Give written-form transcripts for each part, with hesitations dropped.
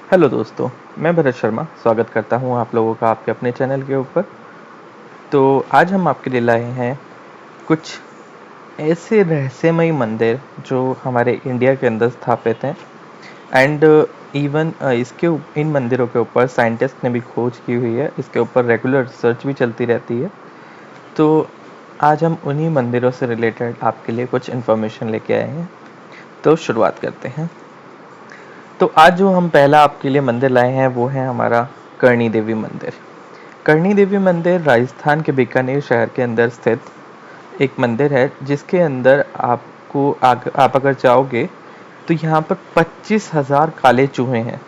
Hello दोस्तों, मैं भरत शर्मा स्वागत करता हूं आप लोगों का आपके अपने चैनल के ऊपर। तो आज हम आपके लिए लाए हैं कुछ ऐसे रहस्यमयी मंदिर जो हमारे इंडिया के अंदर स्थापित हैं। एंड इवन इन मंदिरों के ऊपर साइंटिस्ट ने भी खोज की हुई है, इसके ऊपर रेगुलर रिसर्च भी चलती रहती है। तो आज हम उन्हीं मंदिरों से रिलेटेड आपके लिए कुछ इन्फॉर्मेशन लेके आए हैं। तो शुरुआत करते हैं। तो आज जो हम पहला आपके लिए मंदिर लाए हैं वो है हमारा करणी देवी मंदिर। करणी देवी मंदिर राजस्थान के बीकानेर शहर के अंदर स्थित एक मंदिर है, जिसके अंदर आप अगर जाओगे तो यहाँ पर 25,000 काले चूहे हैं।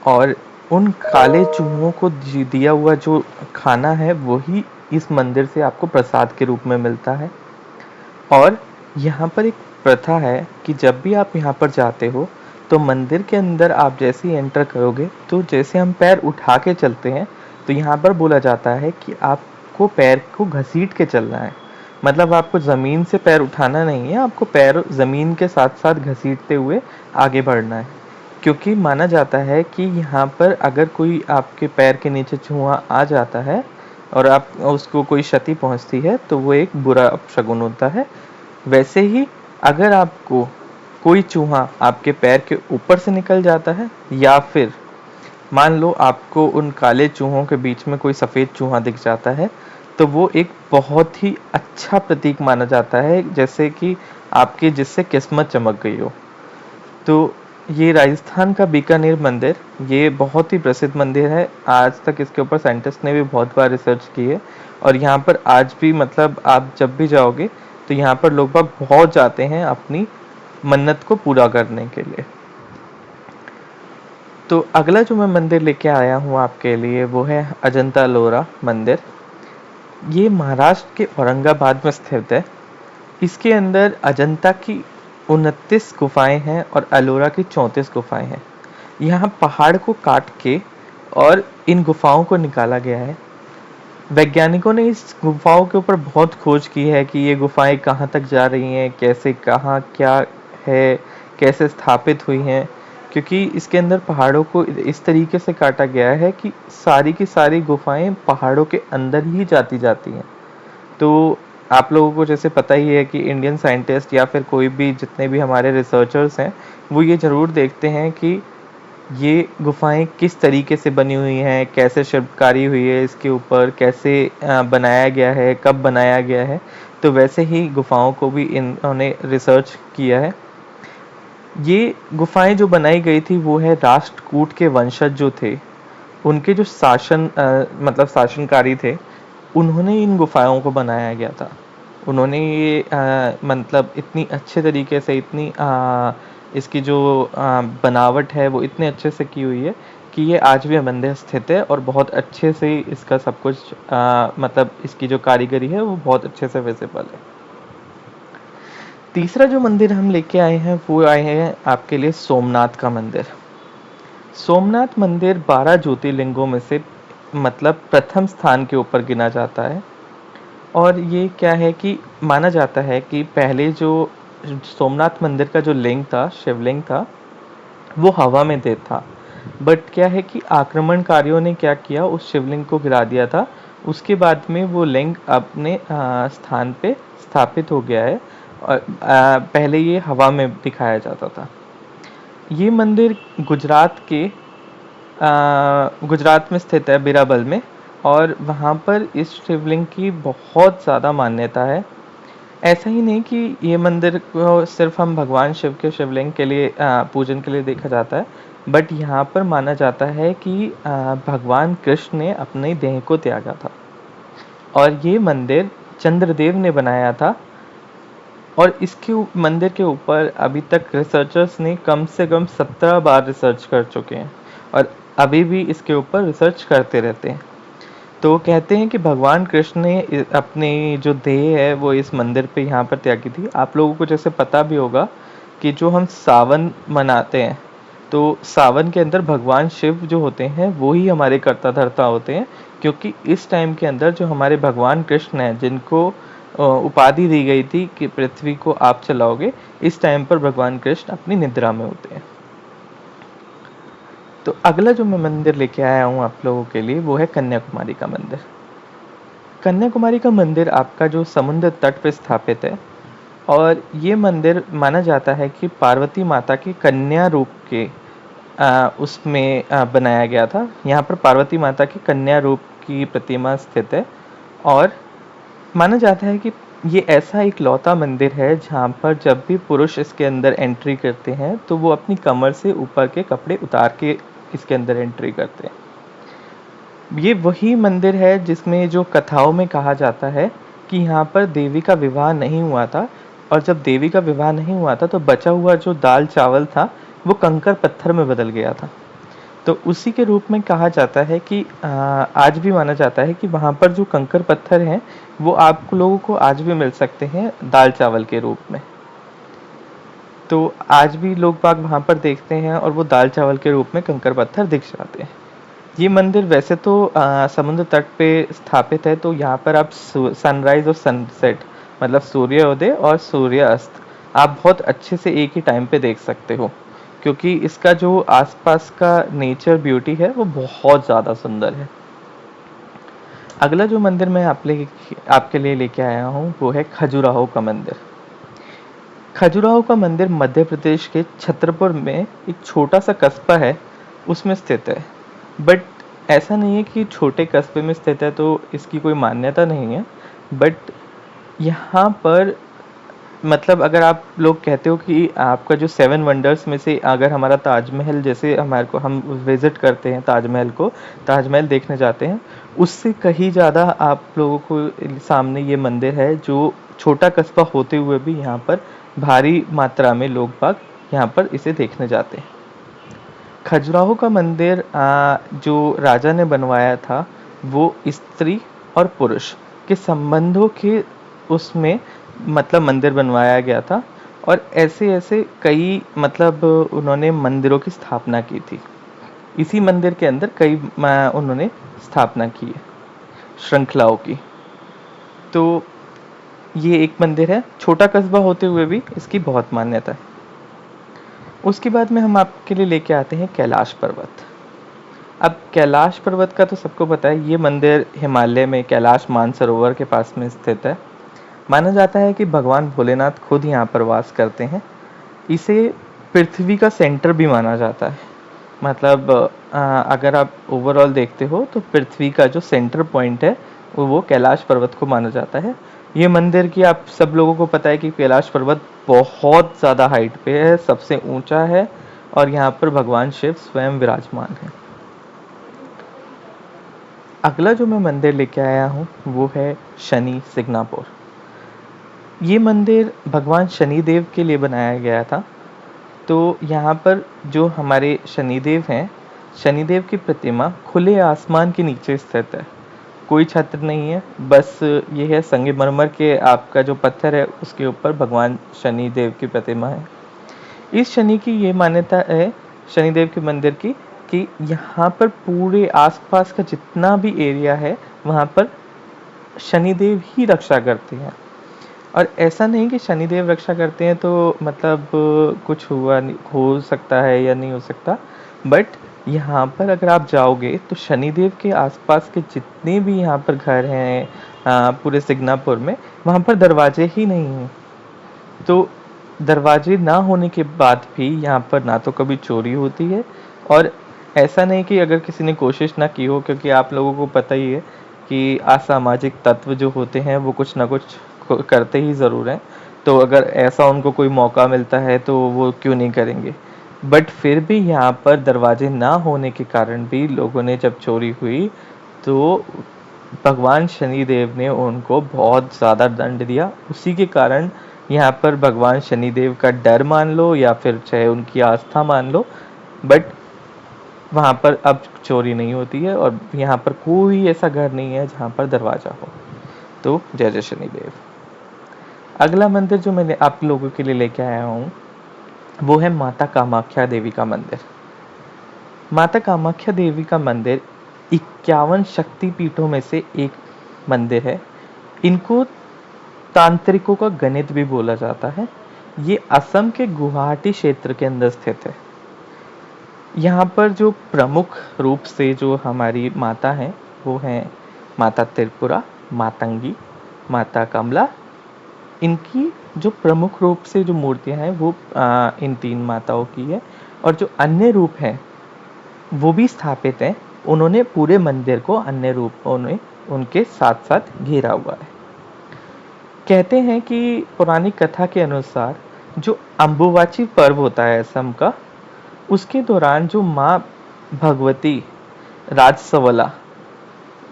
और उन काले चूहों को दिया हुआ जो खाना है वही इस मंदिर से आपको प्रसाद के रूप में मिलता है। और यहाँ पर एक प्रथा है कि जब भी आप यहाँ पर जाते हो तो मंदिर के अंदर आप जैसे ही एंटर करोगे तो जैसे हम पैर उठा के चलते हैं तो यहाँ पर बोला जाता है कि आपको पैर को घसीट के चलना है। मतलब आपको ज़मीन से पैर उठाना नहीं है, आपको पैर ज़मीन के साथ साथ घसीटते हुए आगे बढ़ना है। क्योंकि माना जाता है कि यहाँ पर अगर कोई आपके पैर के नीचे चूहा आ जाता है और आप उसको कोई क्षति पहुंचती है तो वो एक बुरा अपशगुन होता है। वैसे ही अगर आपको कोई चूहा आपके पैर के ऊपर से निकल जाता है या फिर मान लो आपको उन काले चूहों के बीच में कोई सफ़ेद चूहा दिख जाता है तो वो एक बहुत ही अच्छा प्रतीक माना जाता है, जैसे कि आपकी जिससे किस्मत चमक गई हो। तो ये राजस्थान का बीकानेर मंदिर ये बहुत ही प्रसिद्ध मंदिर है। आज तक इसके ऊपर साइंटिस्ट ने भी बहुत बार रिसर्च की है। और यहाँ पर आज भी मतलब आप जब भी जाओगे तो यहाँ पर लोग बाग बहुत जाते हैं अपनी मन्नत को पूरा करने के लिए। तो अगला जो मैं मंदिर लेके आया हूँ आपके लिए वो है अजंता एलोरा मंदिर। ये महाराष्ट्र के औरंगाबाद में स्थित है। इसके अंदर अजंता की 29 गुफाएं हैं और एलोरा की 34 गुफाएं हैं। यहाँ पहाड़ को काट के और इन गुफाओं को निकाला गया है। वैज्ञानिकों ने इस गुफाओं के ऊपर बहुत खोज की है कि ये गुफाएं कहाँ तक जा रही हैं, कैसे कहाँ क्या है, कैसे स्थापित हुई हैं। क्योंकि इसके अंदर पहाड़ों को इस तरीके से काटा गया है कि सारी की सारी गुफाएं पहाड़ों के अंदर ही जाती जाती हैं। तो आप लोगों को जैसे पता ही है कि इंडियन साइंटिस्ट या फिर कोई भी जितने भी हमारे रिसर्चर्स हैं वो ये ज़रूर देखते हैं कि ये गुफाएं किस तरीके से बनी हुई हैं, कैसे शिल्पकारी हुई है इसके ऊपर, कैसे बनाया गया है, कब बनाया गया है। तो वैसे ही गुफाओं को भी इन्होंने रिसर्च किया है। ये गुफाएं जो बनाई गई थी वो है राष्ट्रकूट के वंशज जो थे उनके जो मतलब शासनकारी थे, उन्होंने इन गुफाओं को बनाया गया था। उन्होंने ये मतलब इतनी अच्छे तरीके से इसकी जो बनावट है वो इतने अच्छे से की हुई है कि ये आज भी मंदिर स्थित है और बहुत अच्छे से इसका सब कुछ मतलब इसकी जो कारीगरी है वो बहुत अच्छे से विजिबल है। तीसरा जो मंदिर हम लेके आए हैं वो आए हैं आपके लिए सोमनाथ का मंदिर। सोमनाथ मंदिर 12 ज्योतिर्लिंगों में से मतलब प्रथम स्थान के ऊपर गिना जाता है। और ये क्या है कि माना जाता है कि पहले जो सोमनाथ मंदिर का जो लिंग था, शिवलिंग था, वो हवा में दे था। बट क्या है कि आक्रमणकारियों ने क्या किया, उस शिवलिंग को गिरा दिया था। उसके बाद में वो लिंग अपने स्थान पे स्थापित हो गया है। और पहले ये हवा में दिखाया जाता था। ये मंदिर गुजरात में स्थित है, बीराबल में। और वहाँ पर इस शिवलिंग की बहुत ज़्यादा मान्यता है। ऐसा ही नहीं कि ये मंदिर को सिर्फ हम भगवान शिव के शिवलिंग के लिए पूजन के लिए देखा जाता है, बट यहाँ पर माना जाता है कि भगवान कृष्ण ने अपने देह को त्यागा था और ये मंदिर चंद्रदेव ने बनाया था। और इसके मंदिर के ऊपर अभी तक रिसर्चर्स ने कम से कम 17 बार रिसर्च कर चुके हैं और अभी भी इसके ऊपर रिसर्च करते रहते हैं। तो कहते हैं कि भगवान कृष्ण ने अपनी जो देह है वो इस मंदिर पे यहाँ पर त्यागी थी। आप लोगों को जैसे पता भी होगा कि जो हम सावन मनाते हैं तो सावन के अंदर भगवान शिव जो होते हैं वो ही हमारे कर्ता धर्ता होते हैं। क्योंकि इस टाइम के अंदर जो हमारे भगवान कृष्ण हैं जिनको उपाधि दी गई थी कि पृथ्वी को आप चलाओगे, इस टाइम पर भगवान कृष्ण अपनी निद्रा में होते हैं। तो अगला जो मैं मंदिर लेके आया हूँ आप लोगों के लिए वो है कन्याकुमारी का मंदिर। कन्याकुमारी का मंदिर आपका जो समुद्र तट पे स्थापित है और ये मंदिर माना जाता है कि पार्वती माता की कन्या रूप के उसमें बनाया गया था। यहाँ पर पार्वती माता की कन्या रूप की प्रतिमा स्थित है और माना जाता है कि ये ऐसा एक लौता मंदिर है जहाँ पर जब भी पुरुष इसके अंदर एंट्री करते हैं तो वो अपनी कमर से ऊपर के कपड़े उतार के इसके अंदर एंट्री करते हैं। ये वही मंदिर है जिसमें जो कथाओं में कहा जाता है कि यहाँ पर देवी का विवाह नहीं हुआ था और जब देवी का विवाह नहीं हुआ था तो बचा हुआ जो दाल चावल था वो कंकर पत्थर में बदल गया था। तो उसी के रूप में कहा जाता है कि आज भी माना जाता है कि वहाँ पर जो कंकर पत्थर हैं वो आप लोगों को आज भी मिल सकते हैं दाल चावल के रूप में। तो आज भी लोग बाग वहाँ पर देखते हैं और वो दाल चावल के रूप में कंकर पत्थर दिख जाते हैं। ये मंदिर वैसे तो समुद्र तट पे स्थापित है तो यहाँ पर आप सनराइज और सनसेट मतलब सूर्योदय और सूर्यास्त आप बहुत अच्छे से एक ही टाइम पे देख सकते हो क्योंकि इसका जो आसपास का नेचर ब्यूटी है वो बहुत ज़्यादा सुंदर है। अगला जो मंदिर मैं आपके लिए लेके आया हूँ वो है खजुराहो का मंदिर। खजुराहो का मंदिर मध्य प्रदेश के छतरपुर में एक छोटा सा कस्बा है उसमें स्थित है। बट ऐसा नहीं है कि छोटे कस्बे में स्थित है तो इसकी कोई मान्यता नहीं है। बट यहाँ पर मतलब अगर आप लोग कहते हो कि आपका जो 7 वंडर्स में से अगर हमारा ताजमहल जैसे हमारे को हम विजिट करते हैं ताजमहल को, ताजमहल देखने जाते हैं, उससे कहीं ज़्यादा आप लोगों को सामने ये मंदिर है जो छोटा कस्बा होते हुए भी यहाँ पर भारी मात्रा में लोग बाग यहाँ पर इसे देखने जाते हैं। खजुराहो का मंदिर जो राजा ने बनवाया था वो स्त्री और पुरुष के संबंधों के उसमें मतलब मंदिर बनवाया गया था और ऐसे ऐसे कई मतलब उन्होंने मंदिरों की स्थापना की थी। इसी मंदिर के अंदर कई उन्होंने स्थापना की है श्रृंखलाओं की। तो ये एक मंदिर है, छोटा कस्बा होते हुए भी इसकी बहुत मान्यता है। उसके बाद में हम आपके लिए लेके आते हैं कैलाश पर्वत। अब कैलाश पर्वत का तो सबको पता है, ये मंदिर हिमालय में कैलाश मानसरोवर के पास में स्थित है। माना जाता है कि भगवान भोलेनाथ खुद यहाँ पर वास करते हैं। इसे पृथ्वी का सेंटर भी माना जाता है। मतलब अगर आप ओवरऑल देखते हो तो पृथ्वी का जो सेंटर पॉइंट है वो कैलाश पर्वत को माना जाता है। ये मंदिर की आप सब लोगों को पता है कि कैलाश पर्वत बहुत ज़्यादा हाइट पे है, सबसे ऊंचा है और यहाँ पर भगवान शिव स्वयं विराजमान है। अगला जो मैं मंदिर लेके आया हूँ वो है शनि सिग्नापुर। ये मंदिर भगवान शनिदेव के लिए बनाया गया था। तो यहाँ पर जो हमारे शनिदेव हैं, शनिदेव की प्रतिमा खुले आसमान के नीचे स्थित है। कोई छत्र नहीं है, बस ये है संगमरमर के आपका जो पत्थर है उसके ऊपर भगवान शनिदेव की प्रतिमा है। इस शनि की ये मान्यता है शनिदेव के मंदिर की कि यहाँ पर पूरे आसपास का जितना भी एरिया है वहाँ पर शनिदेव ही रक्षा करते हैं। और ऐसा नहीं कि शनिदेव रक्षा करते हैं तो मतलब कुछ हुआ नहीं हो सकता है या नहीं हो सकता। बट यहाँ पर अगर आप जाओगे तो शनिदेव के आसपास के जितने भी यहाँ पर घर हैं पूरे सिग्नापुर में वहाँ पर दरवाजे ही नहीं हैं। तो दरवाजे ना होने के बाद भी यहाँ पर ना तो कभी चोरी होती है और ऐसा नहीं कि अगर किसी ने कोशिश ना की हो, क्योंकि आप लोगों को पता ही है कि असामाजिक तत्व जो होते हैं वो कुछ ना कुछ करते ही ज़रूर हैं। तो अगर ऐसा उनको कोई मौका मिलता है तो वो क्यों नहीं करेंगे। बट फिर भी यहाँ पर दरवाजे ना होने के कारण भी लोगों ने जब चोरी हुई तो भगवान शनिदेव ने उनको बहुत ज़्यादा दंड दिया। उसी के कारण यहाँ पर भगवान शनिदेव का डर मान लो या फिर चाहे उनकी आस्था मान लो, बट वहाँ पर अब चोरी नहीं होती है और यहाँ पर कोई ऐसा घर नहीं है जहाँ पर दरवाजा हो। तो जय जय शनिदेव। अगला मंदिर जो मैंने आप लोगों के लिए लेके आया हूँ वो है माता कामाख्या देवी का मंदिर। माता कामाख्या देवी का मंदिर 51 शक्ति पीठों में से एक मंदिर है। इनको तांत्रिकों का गणित भी बोला जाता है। ये असम के गुवाहाटी क्षेत्र के अंदर स्थित है। यहाँ पर जो प्रमुख रूप से जो हमारी माता हैं वो हैं माता त्रिपुरा, मातंगी, माता कमला। इनकी जो प्रमुख रूप से जो मूर्तियाँ हैं वो इन 3 माताओं की है, और जो अन्य रूप हैं वो भी स्थापित हैं। उन्होंने पूरे मंदिर को अन्य रूपों ने उनके साथ-साथ घेरा हुआ है। कहते हैं कि पौराणिक कथा के अनुसार जो अम्बुबाची पर्व होता है असम का, उसके दौरान जो माँ भगवती राजसवला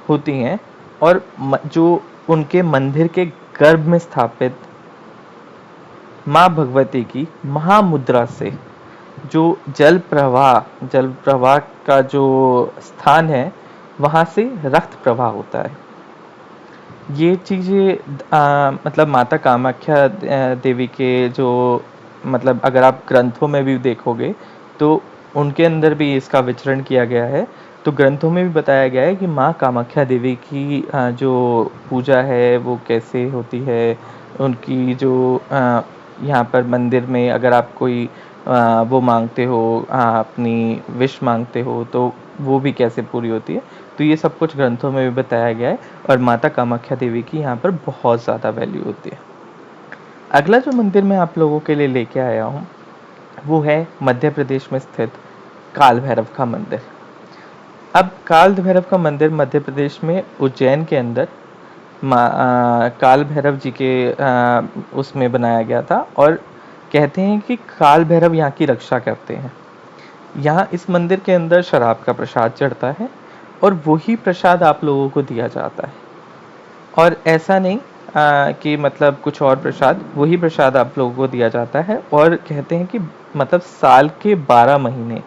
होती हैं, और जो उनके मंदिर के गर्भ में स्थापित माँ भगवती की महामुद्रा से जो जल प्रवाह का जो स्थान है, वहाँ से रक्त प्रवाह होता है। ये चीज़ें मतलब माता कामाख्या देवी के जो मतलब अगर आप ग्रंथों में भी देखोगे तो उनके अंदर भी इसका विचरण किया गया है। तो ग्रंथों में भी बताया गया है कि माँ कामाख्या देवी की जो पूजा है वो कैसे होती है। उनकी जो यहाँ पर मंदिर में अगर आप कोई वो मांगते हो, अपनी विश मांगते हो, तो वो भी कैसे पूरी होती है। तो ये सब कुछ ग्रंथों में भी बताया गया है, और माता कामाख्या देवी की यहाँ पर बहुत ज़्यादा वैल्यू होती है। अगला जो मंदिर मैं आप लोगों के लिए लेके आया हूँ वो है मध्य प्रदेश में स्थित काल भैरव का मंदिर। अब काल भैरव का मंदिर मध्य प्रदेश में उज्जैन के अंदर काल भैरव जी के उसमें बनाया गया था, और कहते हैं कि काल भैरव यहाँ की रक्षा करते हैं। यहाँ इस मंदिर के अंदर शराब का प्रसाद चढ़ता है, और वही प्रसाद आप लोगों को दिया जाता है। और ऐसा नहीं कि मतलब कुछ और प्रसाद, वही प्रसाद आप लोगों को दिया जाता है। और कहते हैं कि मतलब साल के 12 महीने,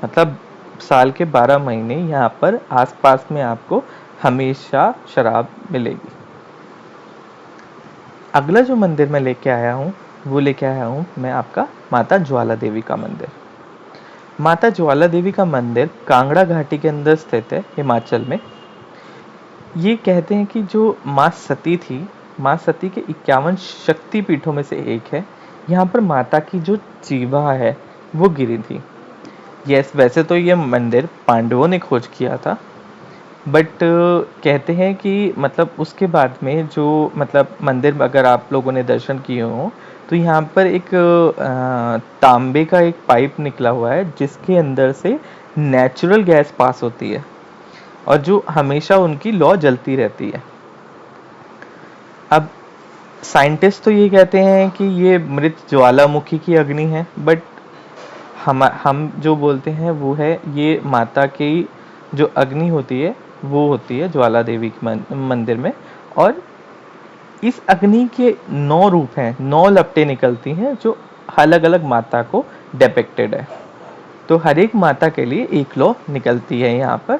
मतलब साल के 12 महीने यहाँ पर आसपास में आपको हमेशा शराब मिलेगी। अगला जो मंदिर मैं लेके आया हूँ वो लेके आया हूँ मैं आपका माता ज्वाला देवी का मंदिर। माता ज्वाला देवी का मंदिर कांगड़ा घाटी के अंदर स्थित है, हिमाचल में। ये कहते हैं कि जो माँ सती थी, माँ सती के 51 शक्ति पीठों में से एक है। यहाँ पर माता की जो जीवा है वो गिरी थी। यस, वैसे तो ये मंदिर पांडवों ने खोज किया था, बट कहते हैं कि मतलब उसके बाद में जो मतलब मंदिर अगर आप लोगों ने दर्शन किए हों तो यहाँ पर एक तांबे का एक पाइप निकला हुआ है जिसके अंदर से नेचुरल गैस पास होती है, और जो हमेशा उनकी लौ जलती रहती है। अब साइंटिस्ट तो ये कहते हैं कि ये मृत ज्वालामुखी की अग्नि है, बट हम जो बोलते हैं वो है ये माता की जो अग्नि होती है वो होती है ज्वाला देवी के मंदिर में। और इस अग्नि के 9 रूप हैं, 9 लपटें निकलती हैं जो अलग अलग माता को डिपिक्टेड है। तो हर एक माता के लिए एक लौ निकलती है यहाँ पर।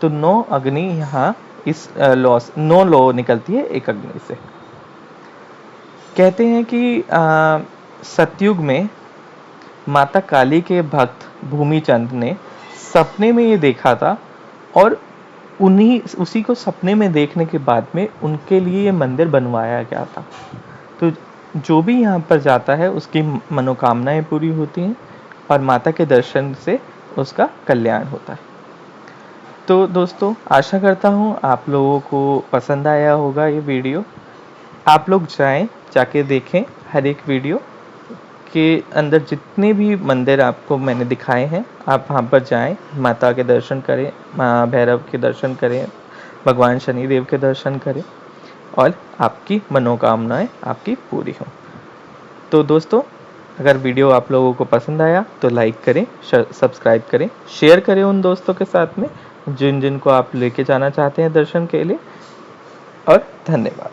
तो 9 अग्नि यहाँ इस लौ 9 लौ निकलती है एक अग्नि से। कहते हैं कि सतयुग में माता काली के भक्त भूमिचंद ने सपने में ये देखा था, और उसी को सपने में देखने के बाद में उनके लिए ये मंदिर बनवाया गया था। तो जो भी यहाँ पर जाता है उसकी मनोकामनाएं पूरी होती हैं, और माता के दर्शन से उसका कल्याण होता है। तो दोस्तों, आशा करता हूँ आप लोगों को पसंद आया होगा ये वीडियो। आप लोग जाके देखें हर एक वीडियो के अंदर जितने भी मंदिर आपको मैंने दिखाए हैं, आप वहाँ पर जाएं, माता के दर्शन करें, माँ भैरव के दर्शन करें, भगवान शनिदेव के दर्शन करें, और आपकी मनोकामनाएं आपकी पूरी हों। तो दोस्तों, अगर वीडियो आप लोगों को पसंद आया तो लाइक करें, सब्सक्राइब करें, शेयर करें उन दोस्तों के साथ में जिनको आप लेके जाना चाहते हैं दर्शन के लिए। और धन्यवाद।